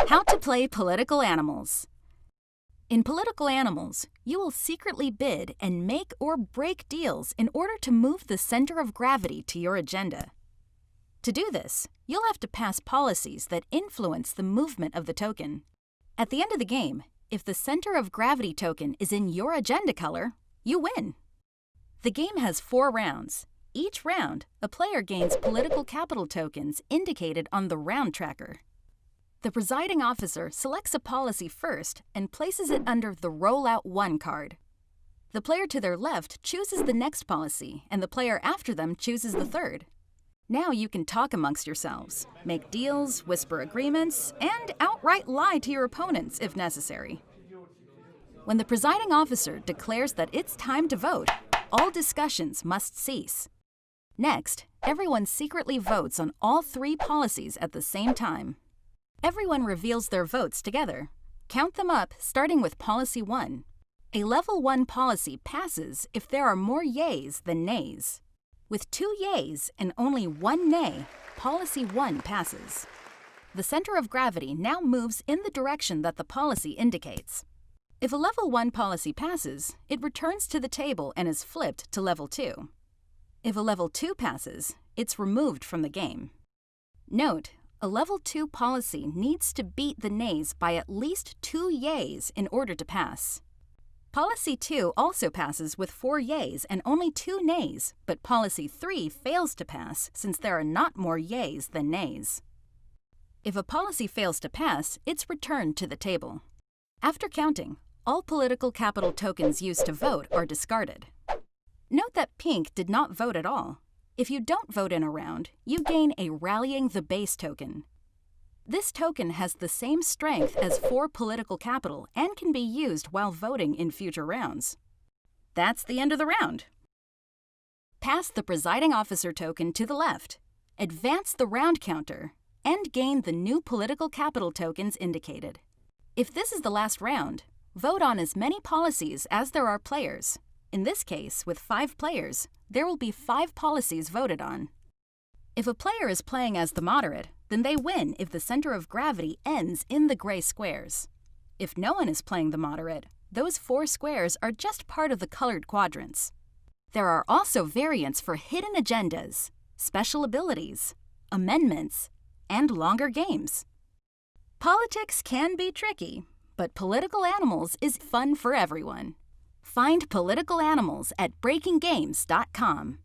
How to play political animals. In political animals, you will secretly bid and make or break deals in order to move the center of gravity to your agenda. To do this, you'll have to pass policies that influence the movement of the token. At the end of the game, if the center of gravity token is in your agenda color, you win. The game has 4 rounds. Each round, a player gains political capital tokens indicated on the round tracker. The presiding officer selects a policy first and places it under the Rollout 1 card. The player to their left chooses the next policy, and the player after them chooses the third. Now you can talk amongst yourselves, make deals, whisper agreements, and outright lie to your opponents if necessary. When the presiding officer declares that it's time to vote, all discussions must cease. Next, everyone secretly votes on all 3 policies at the same time. Everyone reveals their votes together. Count them up, starting with Policy 1. A Level 1 policy passes if there are more yays than nays. With 2 yays and only 1 nay, Policy 1 passes. The center of gravity now moves in the direction that the policy indicates. If a Level 1 policy passes, it returns to the table and is flipped to Level 2. If a Level 2 passes, it's removed from the game. Note, a Level 2 policy needs to beat the nays by at least 2 yays in order to pass. Policy 2 also passes with 4 yays and only 2 nays, but Policy 3 fails to pass since there are not more yays than nays. If a policy fails to pass, it's returned to the table. After counting, all political capital tokens used to vote are discarded. Note that pink did not vote at all. If you don't vote in a round, you gain a Rallying the Base token. This token has the same strength as 4 political capital and can be used while voting in future rounds. That's the end of the round. Pass the presiding officer token to the left, advance the round counter, and gain the new political capital tokens indicated. If this is the last round, vote on as many policies as there are players. In this case, with 5 players, there will be 5 policies voted on. If a player is playing as the moderate, then they win if the center of gravity ends in the gray squares. If no one is playing the moderate, those 4 squares are just part of the colored quadrants. There are also variants for hidden agendas, special abilities, amendments, and longer games. Politics can be tricky, but political animals is fun for everyone. Find political animals at breakinggames.com.